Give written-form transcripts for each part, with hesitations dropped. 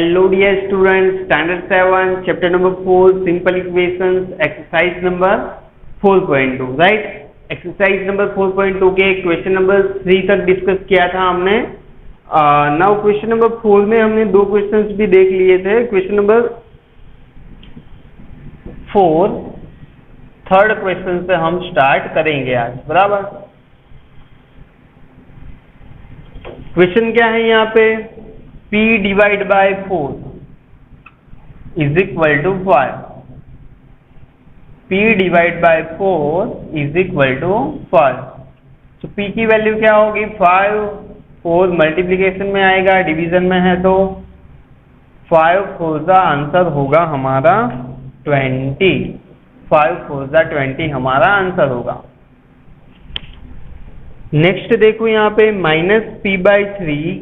Hello dear students, standard 7, chapter number 4, simple equations, exercise number 4.2, right? Exercise number 4.2 के question number 3 तक discuss किया था हमने। Now question number 4 में हमने दो क्वेश्चंस भी देख लिए थे। क्वेश्चन नंबर 4 थर्ड क्वेश्चन से हम स्टार्ट करेंगे आज, बराबर। क्वेश्चन क्या है यहाँ पे, P divide by 4 is equal to 5। P divide by 4 is equal to 5। तो P की वैल्यू क्या होगी, 5। 4 मल्टीप्लीकेशन में आएगा, डिवीजन में है तो 5 4 का आंसर होगा हमारा 20। 5 4 का 20 हमारा आंसर होगा। नेक्स्ट देखो यहाँ पे -p/3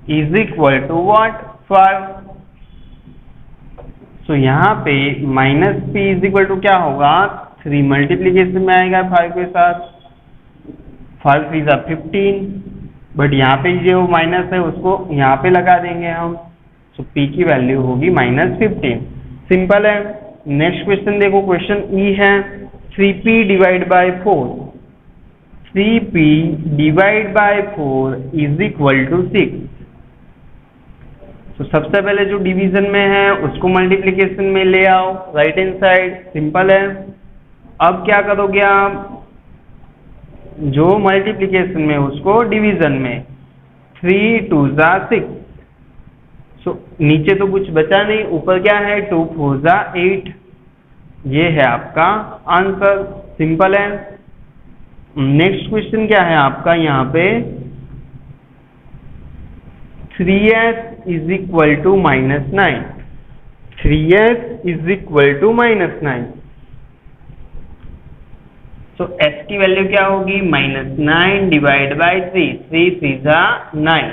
is equal to what, 5। So यहाँ पे -p इज इक्वल टू क्या होगा, 3 मल्टीप्लीकेशन में आएगा 5 के साथ, 5 3 जा 15, बट यहाँ पे जो माइनस है उसको यहाँ पे लगा देंगे हम। सो p की वैल्यू होगी -15। सिंपल है। नेक्स्ट क्वेश्चन देखो, क्वेश्चन ई है 3p divide by 4। 3p divide by 4 is equal to 6। तो सबसे पहले जो डिवीजन में है उसको मल्टीप्लिकेशन में ले आओ, राइट हैंड साइड। सिंपल है। अब क्या करोगे आप, जो मल्टीप्लिकेशन में उसको डिवीजन में, 3 2 जा 6। सो नीचे तो कुछ बचा नहीं, ऊपर क्या है, 2 4 जा 8। ये है आपका आंसर। सिंपल है। नेक्स्ट क्वेश्चन क्या है आपका यहाँ पे, 3s is equal to -9। 3s is equal to -9। So s की वैल्यू क्या होगी, -9 डिवाइड बाय 3। 3 3 जा 9।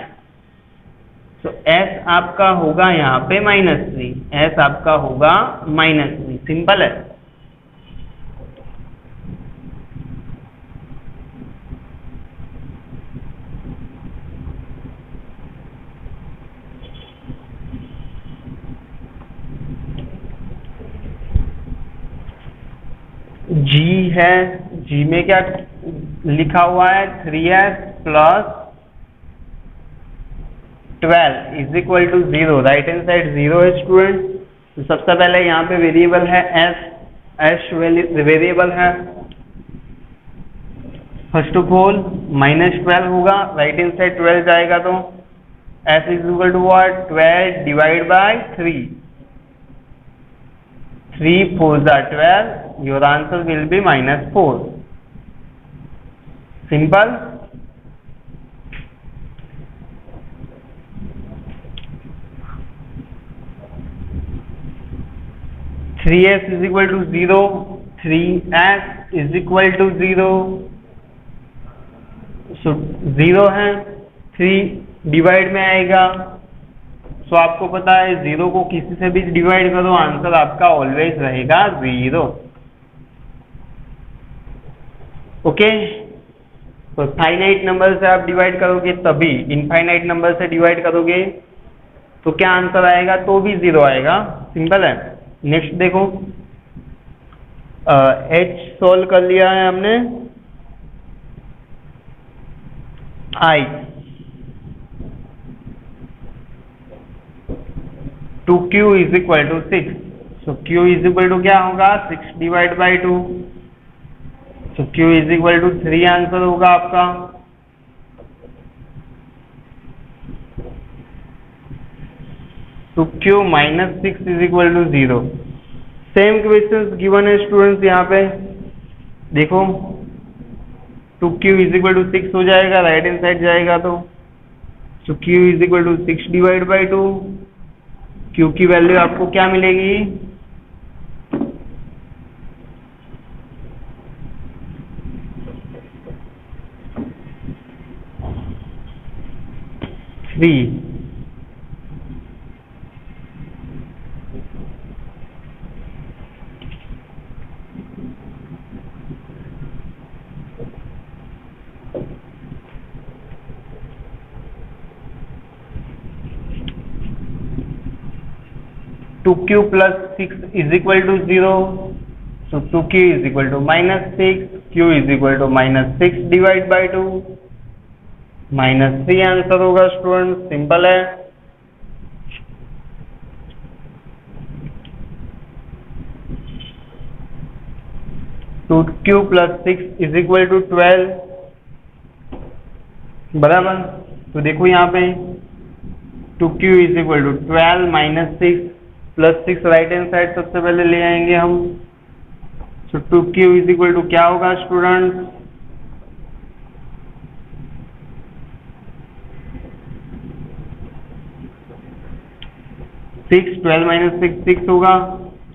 सो s आपका होगा यहाँ पे -3। s आपका होगा -3। सिंपल है। G है, G में क्या लिखा हुआ है, 3s plus 12 is equal to 0। Right hand side 0 है स्टूडेंट। तो सबसे पहले यहाँ पे वेरिएबल है s वेरिएबल है। फर्स्ट ऑफ ऑल -12 होगा, राइट हैंड साइड 12 जाएगा तो s is equal to what, 12 divide by 3। 3 4 जा 12, your answer will be -4। Simple. Three S is equal to 0, 3s is equal to 0। So 0 है, 3 divide में आएगा। सो आपको पता है 0 को किसी से भी डिवाइड करो, आंसर आपका ऑलवेज रहेगा 0। ओके। तो फाइनाइट नंबर से आप डिवाइड करोगे तभी, इनफाइनाइट नंबर से डिवाइड करोगे तो क्या आंसर आएगा, तो भी 0 आएगा। सिंपल है। नेक्स्ट देखो, h सोल्व कर लिया है हमने। I 2q is equal to 6। So q is equal to क्या होगा, 6 divide by 2। So q is equal to 3 answer होगा आपका। तो q -6 is equal to 0। Same question given है स्टूडेंट्स। यहाँ पे देखो 2q इज इक्वल टू 6 हो जाएगा, राइट हैंड साइड जाएगा तो q is equal to 6 divide by 2। q की वैल्यू आपको क्या मिलेगी, 3। 2q plus 6 is equal to 0. So 2q is equal to minus 6. q is equal to minus 6 divided by 2. -3 answer होगा student, simple है। तो q plus 6 is equal to 12, बराबर। तो देखो यहाँ पे 2q is equal to 12 minus 6 plus 6 right hand side सबसे पहले ले आएंगे हम। तो 2q is equal to क्या होगा स्टूडेंट, 6, 12 माइनस 6 6 होगा।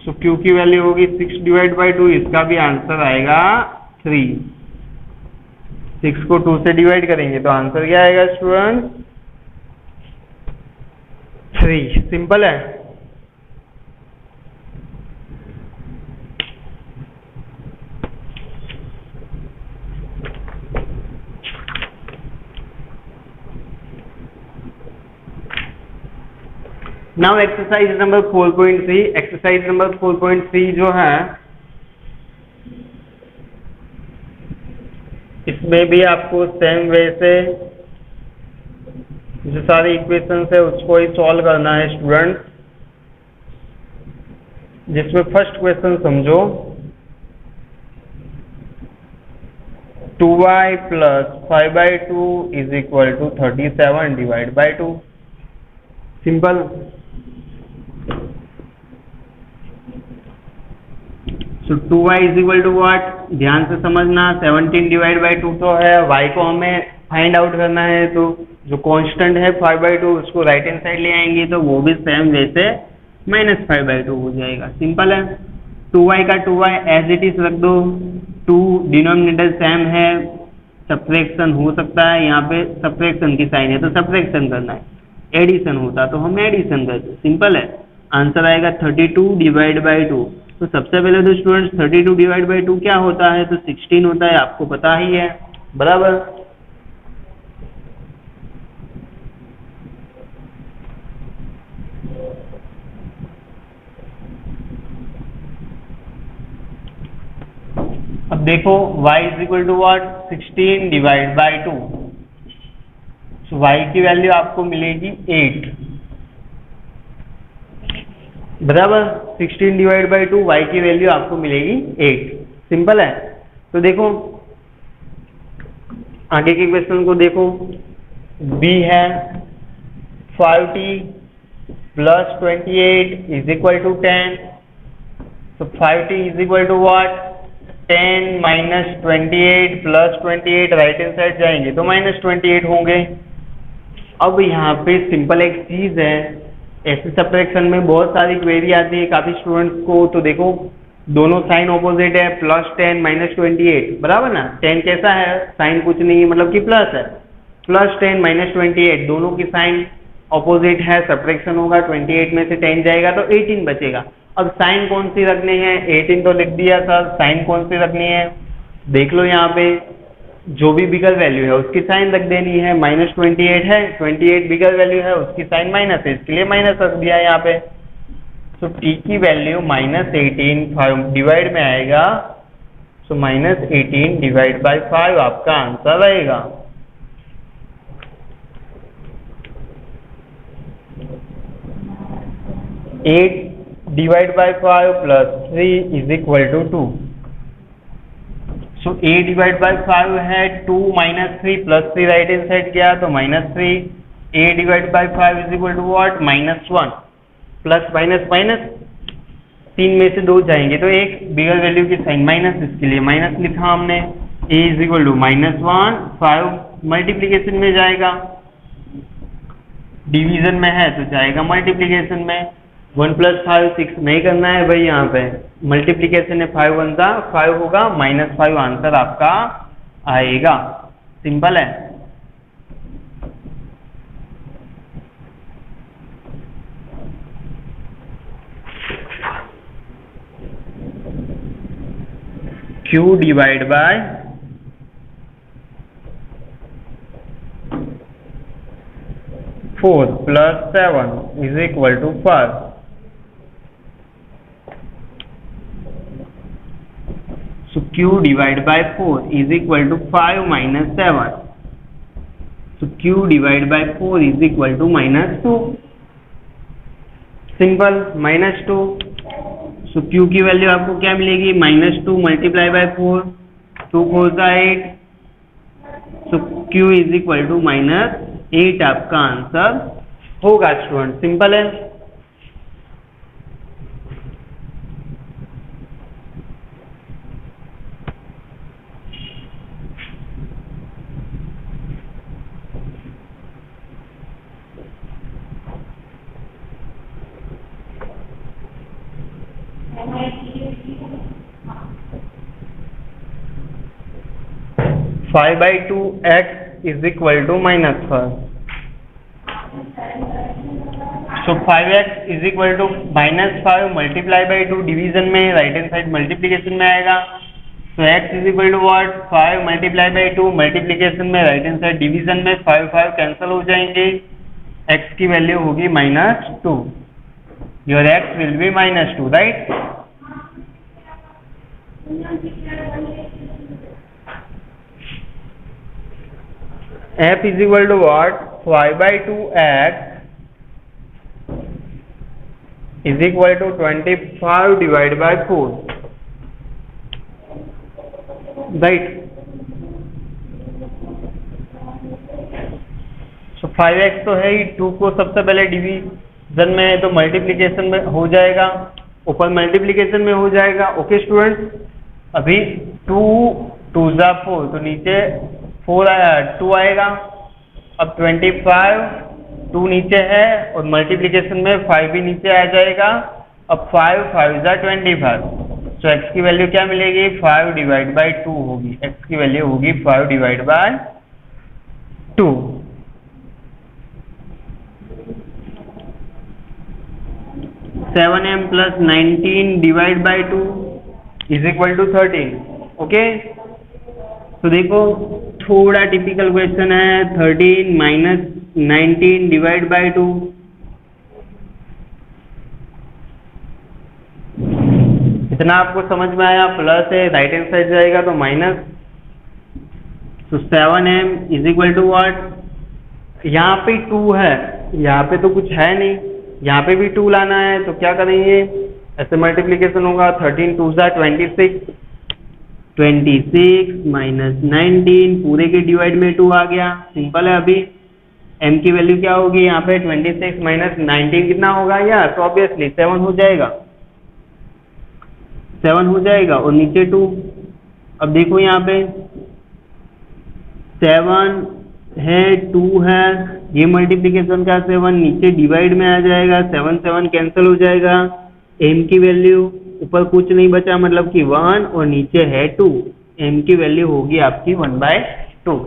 सो q की वैल्यू होगी 6 डिवाइड बाई 2, इसका भी आंसर आएगा 3। 6 को 2 से डिवाइड करेंगे तो आंसर क्या आएगा स्टूडेंट, 3। सिंपल है। Now exercise number 4.3। Exercise number 4.3 जो है इसमें भी आपको सेम वे से जो सारे इक्वेशंस है उसको ही सॉल्व करना है स्टूडेंट। जिसमें फर्स्ट क्वेश्चन समझो, 2y plus 5/2 is equal to 37 divide by 2। Simple. So 2y is equal to what, ध्यान से समझना, 17 डिवाइड बाई 2 तो है, y को हमें फाइंड आउट करना है, तो जो कांस्टेंट है 5/2 उसको राइट हैंड साइड ले आएंगे तो वो भी सेम वैसे -5/2 हो जाएगा। सिंपल है। 2y का 2y एज इट इज रख दो, 2 डिनोमिनेटर सेम है, सब्ट्रैक्शन हो सकता है, यहाँ पे सब्ट्रैक्शन की साइन है तो सब्ट्रैक्शन करना है, एडिशन होता तो हम एडिशन करते। सिंपल है। आंसर आएगा 32 डिवाइड बाई 2। तो सबसे पहले तो स्टूडेंट्स 32 डिवाइड बाई 2 क्या होता है, तो 16 होता है, आपको पता ही है, बराबर। अब देखो y is equal to what, 16 divide by 2। So y की वैल्यू आपको मिलेगी 8, बराबर। 16 डिवाइड बाई 2, y की वैल्यू आपको मिलेगी 8। सिंपल है। तो देखो आगे के क्वेश्चन को देखो, b है 5t plus 28 is equal to 10। तो 5t is equal to what, 10 minus 28 plus 28, right hand side जाएंगे तो -28 होंगे। अब यहाँ पे सिंपल एक चीज है, ऐसे सब्ट्रैक्शन में बहुत सारी क्वेरी आती है काफी स्टूडेंट्स को। तो देखो दोनों साइन ऑपोजिट है, +10 -28, बराबर ना। 10 कैसा है, साइन कुछ नहीं है, मतलब कि प्लस है। +10 -28 दोनों की साइन ऑपोजिट है, सब्ट्रैक्शन होगा, 28 में से 10 जाएगा तो 18 बचेगा। अब साइन कौन सी रखनी है, 18 तो लिख दिया सर, साइन कौन सी रखनी है, देख लो यहाँ पे जो भी बिगर वैल्यू है उसकी साइन रख देनी है। -28 है, 28 बिगर वैल्यू है, उसकी साइन माइनस है, इसके लिए माइनस रख दिया यहाँ पे। तो t की वैल्यू -18 डिवाइड में आएगा, सो -18 डिवाइड बाई 5 आपका आंसर रहेगा। Eight divide by 5 plus 3 is equal to 2। So a divide by 5 है 2 -3 प्लस 3 राइट हैंड साइड गया तो -3। a divide by 5 is equal to what, -1। Plus minus minus 3 में से 2 जाएंगे तो एक बिगर वैल्यू की साइन माइनस, इसके लिए माइनस लिखा हमने। a is equal to -1, 5 multiplication में जाएगा, डिवीजन में है तो जाएगा मल्टीप्लीकेशन में। 1 + 5 6 नहीं करना है भाई, यहाँ पे मल्टीप्लीकेशन है, 5 1 सा 5 होगा, -5 आंसर आपका आएगा। सिंपल है। q divide by 4 + 7 is equal to 5। q divide by 4 is equal to 5 minus 7. तो q divide by 4 is equal to -2. Simple, -2. So q की वैल्यू आपको क्या मिलेगी? -2 मल्टीप्लाई बाय 4, 2 4 जा 8. So q is equal to -8 आपका answer होगा student. Simple है. Five by two X is equal to -5. So 5x is equal to -5 multiply by 2 division में, right hand side multiplication में आएगा. तो x is equal to what? 5 multiply by 2 multiplication में, right hand side division में 5 5 cancel हो जाएंगे. x की value होगी -2. Your x will be -2, right. f is equal to what? 5 by 2x is equal to 25 divided by 4, right. So 5x तो है ही. 2 को सबसे पहले डिवीजन में है तो मल्टीप्लीकेशन में हो जाएगा, ऊपर मल्टीप्लीकेशन में हो जाएगा. Okay student. अभी 2 2 जा 4 तो नीचे 4 आया, 2 आएगा. अब 25 2 नीचे है और मल्टीप्लिकेशन में 5 भी नीचे आ जाएगा. अब 5 5 जा 25. तो x की वैल्यू क्या मिलेगी? 5 डिवाइड बाई 2 होगी. x की वैल्यू होगी 5 divide by 2. m plus 19 divide by 2 is equal to 13. Okay. तो देखो थोड़ा टिपिकल क्वेश्चन है. 13 माइनस 19 डिवाइड बाय 2. इतना आपको समझ में आया? प्लस है, राइट हैंड साइड जाएगा तो माइनस. तो 7m is equal to what? यहाँ पे 2 है, यहाँ पे तो कुछ है नहीं, यहाँ पे भी 2 लाना है. तो क्या करेंगे? ऐसे मल्टीप्लीकेशन होगा. 13 2 जा 26, 26 माइनस 19 पूरे के डिवाइड में 2 आ गया. सिंपल है. अभी m की वैल्यू क्या होगी? यहाँ पे 26 माइनस 19 कितना होगा? यार तो ऑब्वियसली 7 हो जाएगा, 7 हो जाएगा. और नीचे 2. अब देखो यहाँ पे 7 है, 2 है, ये मल्टीप्लीकेशन का 7 नीचे डिवाइड में आ जाएगा. 7 7 कैंसिल हो जाएगा. m की वैल्यू ऊपर कुछ नहीं बचा, मतलब कि 1 और नीचे है 2. m की वैल्यू होगी आपकी 1/2.